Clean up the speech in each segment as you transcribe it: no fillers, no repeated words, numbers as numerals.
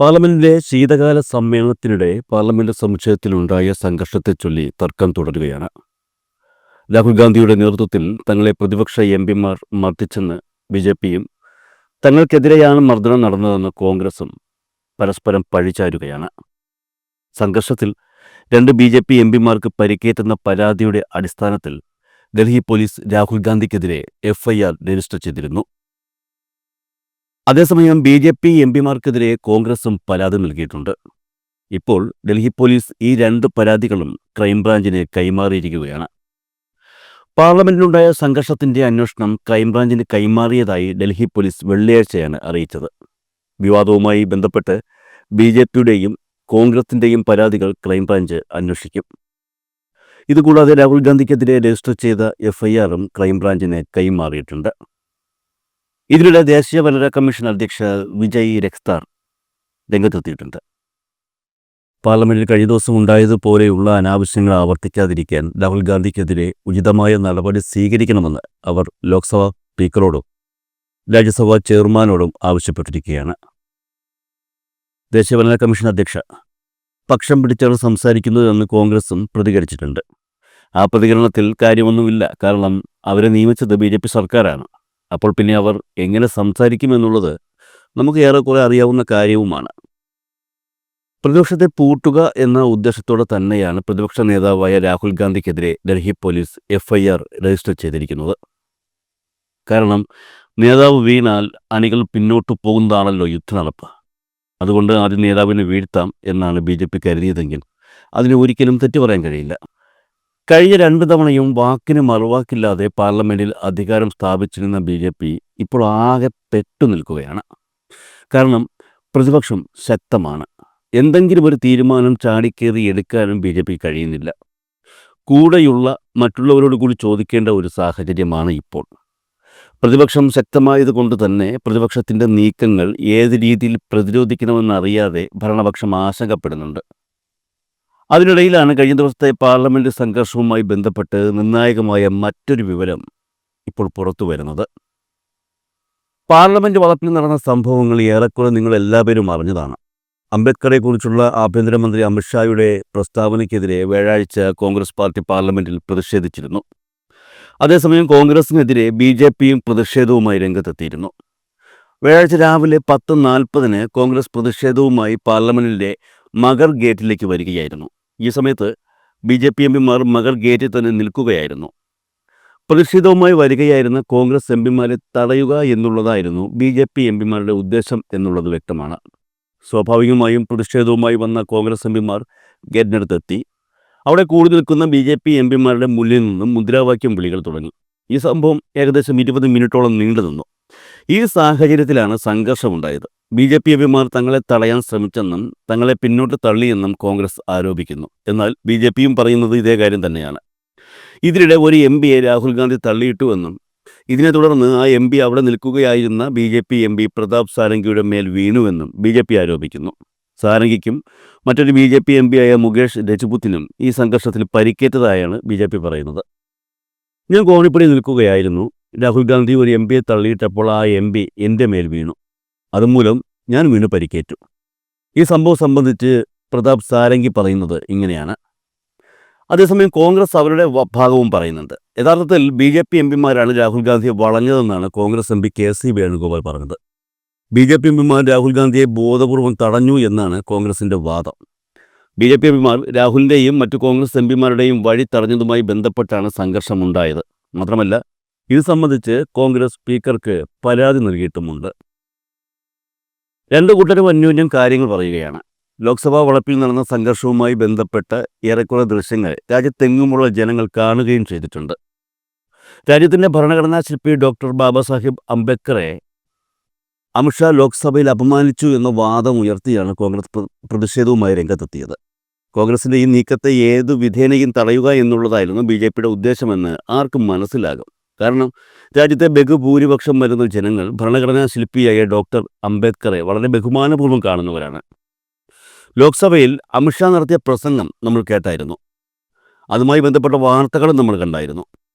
പാർലമെന്റിലെ ശീതകാല സമ്മേളനത്തിനിടെ പാർലമെന്റ് സമുച്ചയത്തിലുണ്ടായ സംഘർഷത്തെ ചൊല്ലി തർക്കം തുടരുകയാണ്. രാഹുൽ ഗാന്ധിയുടെ നേതൃത്വത്തിൽ തങ്ങളെ പ്രതിപക്ഷ എംപിമാർ മർദ്ദിച്ചെന്ന് ബി.ജെ.പിയും തങ്ങൾക്കെതിരെയാണ് മർദ്ദനം നടന്നതെന്ന് കോൺഗ്രസും പരസ്പരം പഴിചാരുകയാണ്. സംഘർഷത്തിൽ 2 ബി.ജെ.പി എംപിമാർക്ക് പരിക്കേറ്റെന്ന പരാതിയുടെ അടിസ്ഥാനത്തിൽ ഡൽഹി പോലീസ് രാഹുൽ ഗാന്ധിക്കെതിരെ എഫ്ഐആർ രജിസ്റ്റർ ചെയ്തിരുന്നു. അതേസമയം ബി.ജെ.പി എംപിമാർക്കെതിരെ കോൺഗ്രസും പരാതി നൽകിയിട്ടുണ്ട്. ഇപ്പോൾ ഡൽഹി പോലീസ് ഈ 2 പരാതികളും ക്രൈംബ്രാഞ്ചിന് കൈമാറിയിരിക്കുകയാണ്. പാർലമെന്റിലുണ്ടായ സംഘർഷത്തിന്റെ അന്വേഷണം ക്രൈംബ്രാഞ്ചിന് കൈമാറിയതായി ഡൽഹി പോലീസ് വെള്ളിയാഴ്ചയാണ് അറിയിച്ചത്. വിവാദവുമായി ബന്ധപ്പെട്ട് ബി.ജെ.പിയുടെയും കോൺഗ്രസിന്റെയും പരാതികൾ ക്രൈംബ്രാഞ്ച് അന്വേഷിക്കും. ഇതുകൂടാതെ രാഹുൽ ഗാന്ധിക്കെതിരെ രജിസ്റ്റർ ചെയ്ത എഫ്ഐആറും ക്രൈംബ്രാഞ്ചിന് കൈമാറിയിട്ടുണ്ട്. ഇതിനിടെ ദേശീയ വനിതാ കമ്മീഷൻ അധ്യക്ഷ വിജയ് രക്സ്താർ രംഗത്തെത്തിയിട്ടുണ്ട്. പാർലമെന്റിൽ കഴിഞ്ഞ ദിവസം ഉണ്ടായതുപോലെയുള്ള അനാവശ്യങ്ങൾ ആവർത്തിക്കാതിരിക്കാൻ രാഹുൽ ഗാന്ധിക്കെതിരെ ഉചിതമായ നടപടി സ്വീകരിക്കണമെന്ന് അവർ ലോക്സഭാ സ്പീക്കറോടും രാജ്യസഭാ ചെയർമാനോടും ആവശ്യപ്പെട്ടിരിക്കുകയാണ്. ദേശീയ വനിതാ കമ്മീഷൻ അധ്യക്ഷ പക്ഷം പിടിച്ചാണ് സംസാരിക്കുന്നതെന്ന് കോൺഗ്രസും പ്രതികരിച്ചിട്ടുണ്ട്. ആ പ്രതികരണത്തിൽ കാര്യമൊന്നുമില്ല. കാരണം അവരെ നിയമിച്ചത് ബി.ജെ.പി സർക്കാരാണ്. അപ്പോൾ പിന്നെ അവർ എങ്ങനെ സംസാരിക്കുമെന്നുള്ളത് നമുക്ക് ഏറെക്കുറെ അറിയാവുന്ന കാര്യവുമാണ്. പ്രതിപക്ഷത്തെ പൂട്ടുക എന്ന ഉദ്ദേശത്തോടെ തന്നെയാണ് പ്രതിപക്ഷ നേതാവായ രാഹുൽ ഗാന്ധിക്കെതിരെ ഡൽഹി പോലീസ് എഫ്ഐആർ രജിസ്റ്റർ ചെയ്തിരിക്കുന്നത്. കാരണം നേതാവ് വീണാൽ അണികൾ പിന്നോട്ടു പോകുന്നതാണല്ലോ യുദ്ധനടപ്പ്. അതുകൊണ്ട് ആദ്യം നേതാവിനെ വീഴ്ത്താം എന്നാണ് ബി.ജെ.പി കരുതിയതെങ്കിൽ അതിന് ഒരിക്കലും തെറ്റു പറയാൻ കഴിയില്ല. കഴിഞ്ഞ 2 തവണയും വാക്കിന് മറുവാക്കില്ലാതെ പാർലമെന്റിൽ അധികാരം സ്ഥാപിച്ചിരുന്ന ബി.ജെ.പി ഇപ്പോൾ ആകെ പെട്ടു നിൽക്കുകയാണ്. കാരണം പ്രതിപക്ഷം ശക്തമാണ്. എന്തെങ്കിലും ഒരു തീരുമാനം ചാടിക്കേറി എടുക്കാനും ബി.ജെ.പി കഴിയുന്നില്ല. കൂടെയുള്ള മറ്റുള്ളവരോട് കൂടി ചോദിക്കേണ്ട ഒരു സാഹചര്യമാണ് ഇപ്പോൾ. പ്രതിപക്ഷം ശക്തമായതുകൊണ്ട് തന്നെ പ്രതിപക്ഷത്തിൻ്റെ നീക്കങ്ങൾ ഏത് രീതിയിൽ പ്രതിരോധിക്കണമെന്നറിയാതെ ഭരണപക്ഷം ആശങ്കപ്പെടുന്നുണ്ട്. അതിനിടയിലാണ് കഴിഞ്ഞ ദിവസത്തെ പാർലമെന്റ് സംഘർഷവുമായി ബന്ധപ്പെട്ട് നിർണായകമായ മറ്റൊരു വിവരം ഇപ്പോൾ പുറത്തു വരുന്നത്. പാർലമെന്റ് വളപ്പിൽ നടന്ന സംഭവങ്ങൾ ഏറെക്കുറെ നിങ്ങൾ എല്ലാവരും അറിഞ്ഞതാണ്. അംബേദ്കറെക്കുറിച്ചുള്ള ആഭ്യന്തരമന്ത്രി അമിത്ഷായുടെ പ്രസ്താവനയ്ക്കെതിരെ വ്യാഴാഴ്ച കോൺഗ്രസ് പാർട്ടി പാർലമെന്റിൽ പ്രതിഷേധിച്ചിരുന്നു. അതേസമയം കോൺഗ്രസിനെതിരെ ബി.ജെ.പിയും പ്രതിഷേധവുമായി രംഗത്തെത്തിയിരുന്നു. വ്യാഴാഴ്ച രാവിലെ 10:40 കോൺഗ്രസ് പ്രതിഷേധവുമായി പാർലമെന്റിലെ മഗർ ഗേറ്റിലേക്ക് വരികയായിരുന്നു. ഈ സമയത്ത് ബി.ജെ.പി എംപിമാർ മഗർ ഗേറ്റിൽ തന്നെ നിൽക്കുകയായിരുന്നു. പ്രതിഷേധവുമായി വരികയായിരുന്ന കോൺഗ്രസ് എംപിമാരെ തടയുക എന്നുള്ളതായിരുന്നു ബി.ജെ.പി എംപിമാരുടെ ഉദ്ദേശം എന്നുള്ളത് വ്യക്തമാണ്. സ്വാഭാവികമായും പ്രതിഷേധവുമായി വന്ന കോൺഗ്രസ് എംപിമാർ ഗേറ്റിനടുത്തെത്തി. അവിടെ കൂടി നിൽക്കുന്ന ബി.ജെ.പി എംപിമാരുടെ മുന്നിൽ നിന്നും മുദ്രാവാക്യം വിളികൾ തുടങ്ങി. ഈ സംഭവം ഏകദേശം 20 മിനിറ്റോളം നീണ്ടു നിന്നു. ഈ സാഹചര്യത്തിലാണ് സംഘർഷമുണ്ടായത്. ബി.ജെ.പി എംപിമാർ തങ്ങളെ തടയാൻ ശ്രമിച്ചെന്നും തങ്ങളെ പിന്നോട്ട് തള്ളിയെന്നും കോൺഗ്രസ് ആരോപിക്കുന്നു. എന്നാൽ ബി.ജെ.പിയും പറയുന്നത് ഇതേ കാര്യം തന്നെയാണ്. ഇതിനിടെ ഒരു എംപിയെ രാഹുൽ ഗാന്ധി തള്ളിയിട്ടുവെന്നും ഇതിനെ തുടർന്ന് ആ എംപി അവിടെ നിൽക്കുകയായിരുന്ന ബി.ജെ.പി എംപി പ്രതാപ് സാരംഗിയുടെ മേൽ വീണുവെന്നും ബി.ജെ.പി ആരോപിക്കുന്നു. സാരംഗിക്കും മറ്റൊരു ബി.ജെ.പി എംപിയായ മുകേഷ് രജ്പുത്തിനും ഈ സംഘർഷത്തിൽ പരിക്കേറ്റതായാണ് ബി.ജെ.പി പറയുന്നത്. ഞാൻ കോണിപ്പടി നിൽക്കുകയായിരുന്നു. രാഹുൽ ഗാന്ധി ഒരു എംപിയെ തള്ളിയിട്ടപ്പോൾ ആ എംപി എൻ്റെ മേൽ വീണു. അതുമൂലം ഞാൻ വീണ് പരിക്കേറ്റു. ഈ സംഭവം സംബന്ധിച്ച് പ്രതാപ് സാരംഗി പറയുന്നത് ഇങ്ങനെയാണ്. അതേസമയം കോൺഗ്രസ് അവരുടെ ഭാഗവും പറയുന്നുണ്ട്. യഥാർത്ഥത്തിൽ ബി.ജെ.പി എംപിമാരാണ് രാഹുൽ ഗാന്ധിയെ വളഞ്ഞതെന്നാണ് കോൺഗ്രസ് എംപി കെ.സി. വേണുഗോപാൽ പറഞ്ഞത്. ബി.ജെ.പി എംപിമാർ രാഹുൽ ഗാന്ധിയെ ബോധപൂർവം തടഞ്ഞു എന്നാണ് കോൺഗ്രസിൻ്റെ വാദം. ബി.ജെ.പി എംപിമാർ രാഹുലിൻ്റെയും മറ്റു കോൺഗ്രസ് എംപിമാരുടെയും വഴി തടഞ്ഞതുമായി ബന്ധപ്പെട്ടാണ് സംഘർഷമുണ്ടായത്. മാത്രമല്ല ഇത് സംബന്ധിച്ച് കോൺഗ്രസ് സ്പീക്കർക്ക് പരാതി നൽകിയിട്ടുമുണ്ട്. 2 കൂട്ടരും അന്യോന്യം കാര്യങ്ങൾ പറയുകയാണ്. ലോക്സഭാ വളപ്പിൽ നടന്ന സംഘർഷവുമായി ബന്ധപ്പെട്ട് ഏറെക്കുറെ ദൃശ്യങ്ങൾ രാജ്യത്തെങ്ങുമുള്ള ജനങ്ങൾ കാണുകയും ചെയ്തിട്ടുണ്ട്. രാജ്യത്തിൻ്റെ ഭരണഘടനാ ശില്പി ഡോക്ടർ ബാബാ സാഹിബ് അംബേദ്കറെ അമിത്ഷാ ലോക്സഭയിൽ അപമാനിച്ചു എന്ന വാദം ഉയർത്തിയാണ് കോൺഗ്രസ് പ്രതിഷേധവുമായി രംഗത്തെത്തിയത്. കോൺഗ്രസിൻ്റെ ഈ നീക്കത്തെ ഏതു വിധേനയും തടയുക എന്നുള്ളതായിരുന്നു ബി.ജെ.പിയുടെ ഉദ്ദേശമെന്ന് ആർക്കും മനസ്സിലാകും. കാരണം രാജ്യത്തെ ബഹുഭൂരിപക്ഷം വരുന്ന ജനങ്ങൾ ഭരണഘടനാ ശില്പിയായ ഡോക്ടർ അംബേദ്കറെ വളരെ ബഹുമാനപൂർവ്വം കാണുന്നവരാണ്. ലോക്സഭയിൽ അമിത്ഷാ നടത്തിയ പ്രസംഗം നമ്മൾ കേട്ടായിരുന്നു. അതുമായി ബന്ധപ്പെട്ട വാർത്തകളും നമ്മൾ കണ്ടായിരുന്നു.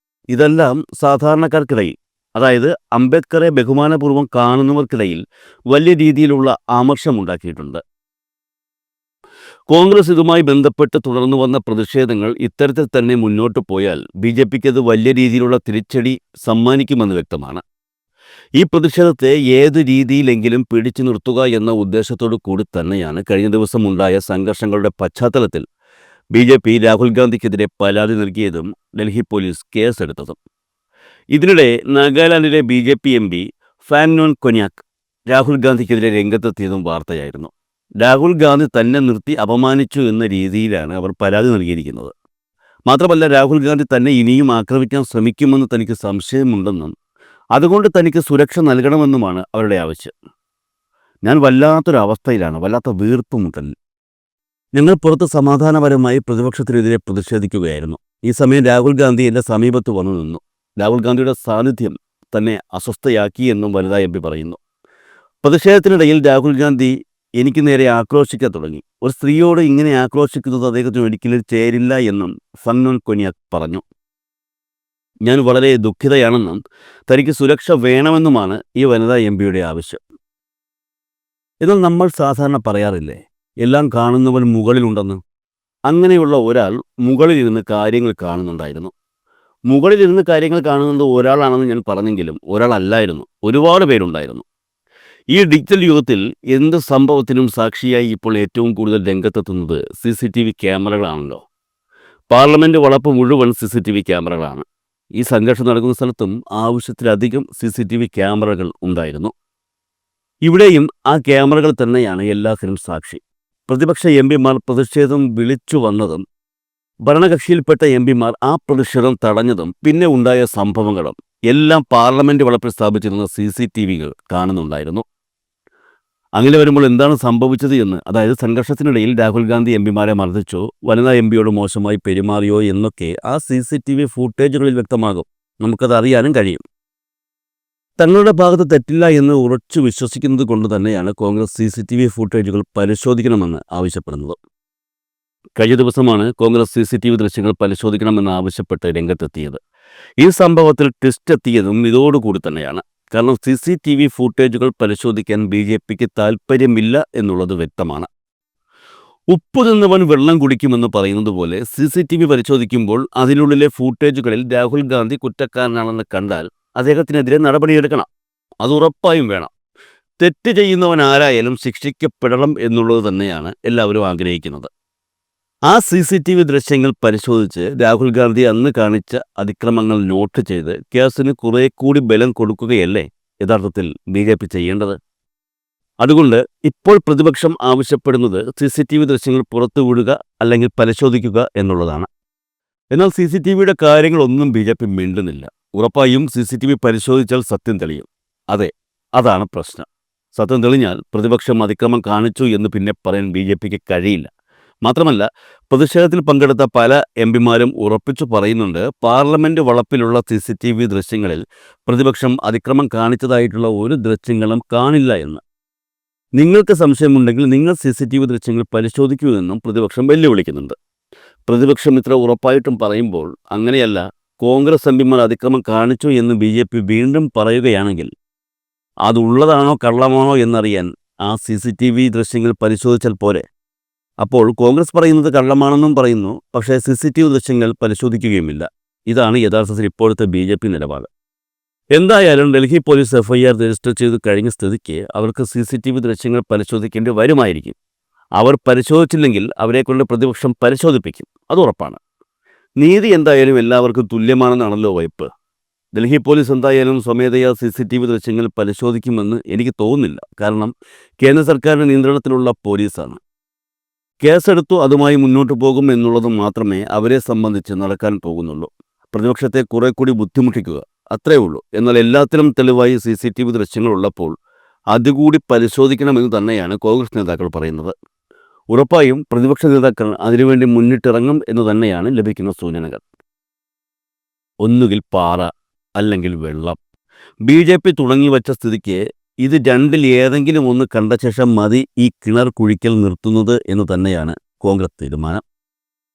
ഇതെല്ലാം സാധാരണക്കാർക്കിടയിൽ, അതായത് അംബേദ്കറെ ബഹുമാനപൂർവ്വം കാണുന്നവർക്കിടയിൽ വലിയ രീതിയിലുള്ള ആമർശമുണ്ടാക്കിയിട്ടുണ്ട്. കോൺഗ്രസ് ഇതുമായി ബന്ധപ്പെട്ട് തുടർന്നു വന്ന പ്രതിഷേധങ്ങൾ ഇത്തരത്തിൽ തന്നെ മുന്നോട്ട് പോയാൽ BJPക്ക് അത് വലിയ രീതിയിലുള്ള തിരിച്ചടി സമ്മാനിക്കുമെന്ന് വ്യക്തമാണ്. ഈ പ്രതിഷേധത്തെ ഏതു രീതിയിലെങ്കിലും പിടിച്ചു നിർത്തുക എന്ന ഉദ്ദേശത്തോടു കൂടി തന്നെയാണ് കഴിഞ്ഞ ദിവസം ഉണ്ടായ സംഘർഷങ്ങളുടെ പശ്ചാത്തലത്തിൽ BJP രാഹുൽ ഗാന്ധിക്കെതിരെ പരാതി നൽകിയതും ഡൽഹി പോലീസ് കേസെടുത്തതും. ഇതിനിടെ നാഗാലാൻഡിലെ BJP MP ഫാൻനോൻ കൊന്യാക് രാഹുൽ ഗാന്ധിക്കെതിരെ രംഗത്തെത്തിയതും വാർത്തയായിരുന്നു. രാഹുൽ ഗാന്ധി തന്നെ നിർത്തി അപമാനിച്ചു എന്ന രീതിയിലാണ് അവർ പരാതി നൽകിയിരിക്കുന്നത്. മാത്രമല്ല, രാഹുൽ ഗാന്ധി തന്നെ ഇനിയും ആക്രമിക്കാൻ ശ്രമിക്കുമെന്ന് തനിക്ക് സംശയമുണ്ടെന്നും അതുകൊണ്ട് തനിക്ക് സുരക്ഷ നൽകണമെന്നുമാണ് അവരുടെ ആവശ്യം. ഞാൻ വല്ലാത്തൊരവസ്ഥയിലാണ്, വല്ലാത്ത വീർപ്പുമുട്ടൽ. ഞങ്ങൾ പുറത്ത് സമാധാനപരമായി പ്രതിപക്ഷത്തിനെതിരെ പ്രതിഷേധിക്കുകയായിരുന്നു. ഈ സമയം രാഹുൽ ഗാന്ധി എൻ്റെ സമീപത്ത് വന്നു നിന്നു. രാഹുൽ ഗാന്ധിയുടെ സാന്നിധ്യം തന്നെ അസ്വസ്ഥയാക്കി എന്നും വനിതാ MP പറയുന്നു. പ്രതിഷേധത്തിനിടയിൽ രാഹുൽ ഗാന്ധി എനിക്ക് നേരെ ആക്രോശിക്കാൻ തുടങ്ങി. ഒരു സ്ത്രീയോട് ഇങ്ങനെ ആക്രോശിക്കുന്നത് അദ്ദേഹത്തിന് ഒരിക്കലും ചേരില്ല എന്നും ഫന്നോൻ കൊന്യാക് പറഞ്ഞു. ഞാൻ വളരെ ദുഃഖിതയാണെന്നും തനിക്ക് സുരക്ഷ വേണമെന്നുമാണ് ഈ വനിതാ MP ആവശ്യം. എന്നാൽ നമ്മൾ സാധാരണ പറയാറില്ലേ, എല്ലാം കാണുന്നവൻ മുകളിലുണ്ടെന്ന്. അങ്ങനെയുള്ള ഒരാൾ മുകളിലിരുന്ന് കാര്യങ്ങൾ കാണുന്നുണ്ടായിരുന്നു. മുകളിലിരുന്ന് കാര്യങ്ങൾ കാണുന്നത് ഒരാളാണെന്ന് ഞാൻ പറഞ്ഞെങ്കിലും ഒരാളല്ലായിരുന്നു, ഒരുപാട് പേരുണ്ടായിരുന്നു. ഈ ഡിജിറ്റൽ യുഗത്തിൽ എന്ത് സംഭവത്തിനും സാക്ഷിയായി ഇപ്പോൾ ഏറ്റവും കൂടുതൽ രംഗത്തെത്തുന്നത് CCTV ക്യാമറകളാണല്ലോ. പാർലമെൻറ്റ് വളപ്പ് മുഴുവൻ CCTV ക്യാമറകളാണ്. ഈ സംഘർഷം നടക്കുന്ന സ്ഥലത്തും ആവശ്യത്തിലധികം CCTV ക്യാമറകൾ ഉണ്ടായിരുന്നു. ഇവിടെയും ആ ക്യാമറകൾ തന്നെയാണ് എല്ലാത്തിനും സാക്ഷി. പ്രതിപക്ഷ MP പ്രതിഷേധം വിളിച്ചു വന്നതും ഭരണകക്ഷിയിൽപ്പെട്ട MP ആ പ്രതിഷേധം തടഞ്ഞതും പിന്നെ ഉണ്ടായ സംഭവങ്ങളും എല്ലാം പാർലമെൻറ്റ് വളപ്പിൽ സ്ഥാപിച്ചിരുന്ന CCTVകൾ കാണുന്നുണ്ടായിരുന്നു. അങ്ങനെ വരുമ്പോൾ എന്താണ് സംഭവിച്ചത് എന്ന്, അതായത് സംഘർഷത്തിനിടയിൽ രാഹുൽ ഗാന്ധി MP മർദ്ദിച്ചോ, വനിതാ MP മോശമായി പെരുമാറിയോ എന്നൊക്കെ ആ CCTV ഫൂട്ടേജുകളിൽ വ്യക്തമാകും. നമുക്കത് അറിയാനും കഴിയും. തങ്ങളുടെ ഭാഗത്ത് തെറ്റില്ല എന്ന് ഉറച്ചു വിശ്വസിക്കുന്നത് കൊണ്ട് തന്നെയാണ് കോൺഗ്രസ് CCTV ഫൂട്ടേജുകൾ പരിശോധിക്കണമെന്ന് ആവശ്യപ്പെടുന്നത്. കഴിഞ്ഞ ദിവസമാണ് കോൺഗ്രസ് CCTV ദൃശ്യങ്ങൾ പരിശോധിക്കണമെന്ന് ആവശ്യപ്പെട്ട് രംഗത്തെത്തിയത്. ഈ സംഭവത്തിൽ ട്വിസ്റ്റ് എത്തിയതും ഇതോടുകൂടി തന്നെയാണ്. കാരണം CCTV ഫൂട്ടേജുകൾ പരിശോധിക്കാൻ BJPക്ക് താല്പര്യമില്ല എന്നുള്ളത് വ്യക്തമാണ്. ഉപ്പ് തിന്നവൻ വെള്ളം കുടിക്കുമെന്ന് പറയുന്നത് പോലെ CCTV പരിശോധിക്കുമ്പോൾ അതിനുള്ളിലെ ഫൂട്ടേജുകളിൽ രാഹുൽ ഗാന്ധി കുറ്റക്കാരനാണെന്ന് കണ്ടാൽ അദ്ദേഹത്തിനെതിരെ നടപടിയെടുക്കണം. അത് ഉറപ്പായും വേണം. തെറ്റ് ചെയ്യുന്നവൻ ആരായാലും ശിക്ഷിക്കപ്പെടണം എന്നുള്ളത് തന്നെയാണ് എല്ലാവരും ആഗ്രഹിക്കുന്നത്. ആ CCTV ദൃശ്യങ്ങൾ പരിശോധിച്ച് രാഹുൽ ഗാന്ധി അന്ന് കാണിച്ച അതിക്രമങ്ങൾ നോട്ട് ചെയ്ത് കേസിന് കുറെ കൂടി ബലം കൊടുക്കുകയല്ലേ യഥാർത്ഥത്തിൽ BJP ചെയ്യേണ്ടത്. അതുകൊണ്ട് ഇപ്പോൾ പ്രതിപക്ഷം ആവശ്യപ്പെടുന്നത് CCTV ദൃശ്യങ്ങൾ പുറത്തുവിടുക അല്ലെങ്കിൽ പരിശോധിക്കുക എന്നുള്ളതാണ്. എന്നാൽ CCTVയുടെ കാര്യങ്ങളൊന്നും BJP മിണ്ടുന്നില്ല. ഉറപ്പായും CCTV പരിശോധിച്ചാൽ സത്യം തെളിയും. അതെ, അതാണ് പ്രശ്നം. സത്യം തെളിഞ്ഞാൽ പ്രതിപക്ഷം അതിക്രമം കാണിച്ചു എന്ന് പിന്നെ പറയാൻ BJPക്ക് കഴിയില്ല. മാത്രമല്ല, പ്രതിഷേധത്തിൽ പങ്കെടുത്ത പല MP ഉറപ്പിച്ചു പറയുന്നുണ്ട്, പാർലമെൻറ്റ് വളപ്പിലുള്ള CCTV ദൃശ്യങ്ങളിൽ പ്രതിപക്ഷം അതിക്രമം കാണിച്ചതായിട്ടുള്ള ഒരു ദൃശ്യങ്ങളും കാണില്ല എന്ന്. നിങ്ങൾക്ക് സംശയമുണ്ടെങ്കിൽ നിങ്ങൾ CCTV ദൃശ്യങ്ങൾ പരിശോധിക്കൂ എന്നും പ്രതിപക്ഷം വെല്ലുവിളിക്കുന്നുണ്ട്. പ്രതിപക്ഷം ഇത്ര ഉറപ്പായിട്ടും പറയുമ്പോൾ അങ്ങനെയല്ല, കോൺഗ്രസ് MP അതിക്രമം കാണിച്ചു എന്ന് BJP വീണ്ടും പറയുകയാണെങ്കിൽ അതുള്ളതാണോ കള്ളമാണോ എന്നറിയാൻ ആ CCTV ദൃശ്യങ്ങൾ പരിശോധിച്ചാൽ പോരെ. അപ്പോൾ കോൺഗ്രസ് പറയുന്നത് കള്ളമാണെന്നും പറയുന്നു, പക്ഷേ CCTV ദൃശ്യങ്ങൾ പരിശോധിക്കുകയുമില്ല. ഇതാണ് യഥാർത്ഥത്തിൽ ഇപ്പോഴത്തെ BJP നിലപാട്. എന്തായാലും ഡൽഹി പോലീസ് FIR രജിസ്റ്റർ ചെയ്ത് കഴിഞ്ഞ സ്ഥിതിക്ക് അവർക്ക് CCTV ദൃശ്യങ്ങൾ പരിശോധിക്കേണ്ടി വരുമായിരിക്കും. അവർ പരിശോധിച്ചില്ലെങ്കിൽ അവരെക്കൊണ്ട് പ്രതിപക്ഷം പരിശോധിപ്പിക്കും, അത് ഉറപ്പാണ്. നീതി എന്തായാലും എല്ലാവർക്കും തുല്യമാണെന്നാണല്ലോ വയ്പ്. ഡൽഹി പോലീസ് എന്തായാലും സ്വമേധയാ CCTV ദൃശ്യങ്ങൾ പരിശോധിക്കുമെന്ന് എനിക്ക് തോന്നുന്നില്ല. കാരണം കേന്ദ്ര സർക്കാരിൻ്റെ നിയന്ത്രണത്തിലുള്ള പോലീസാണ്. കേസെടുത്തു അതുമായി മുന്നോട്ട് പോകും എന്നുള്ളത് മാത്രമേ അവരെ സംബന്ധിച്ച് നടക്കാൻ പോകുന്നുള്ളൂ. പ്രതിപക്ഷത്തെ കുറെ കൂടി ബുദ്ധിമുട്ടിക്കുക, അത്രയേ ഉള്ളൂ. എന്നാൽ എല്ലാത്തിനും തെളിവായി CCTV ദൃശ്യങ്ങൾ ഉള്ളപ്പോൾ അതുകൂടി പരിശോധിക്കണമെന്ന് തന്നെയാണ് കോൺഗ്രസ് നേതാക്കൾ പറയുന്നത്. ഉറപ്പായും പ്രതിപക്ഷ നേതാക്കൾ അതിനുവേണ്ടി മുന്നിട്ടിറങ്ങും എന്ന് തന്നെയാണ് ലഭിക്കുന്ന സൂചനകൾ. ഒന്നുകിൽ പാറ അല്ലെങ്കിൽ വെള്ളം. BJP തുടങ്ങി വച്ച സ്ഥിതിക്ക് ഇത് രണ്ടിൽ ഏതെങ്കിലും ഒന്ന് കണ്ട ശേഷം മതി ഈ കിണർ കുഴിക്കൽ നിർത്തുന്നത് എന്ന് തന്നെയാണ് കോൺഗ്രസ് തീരുമാനം.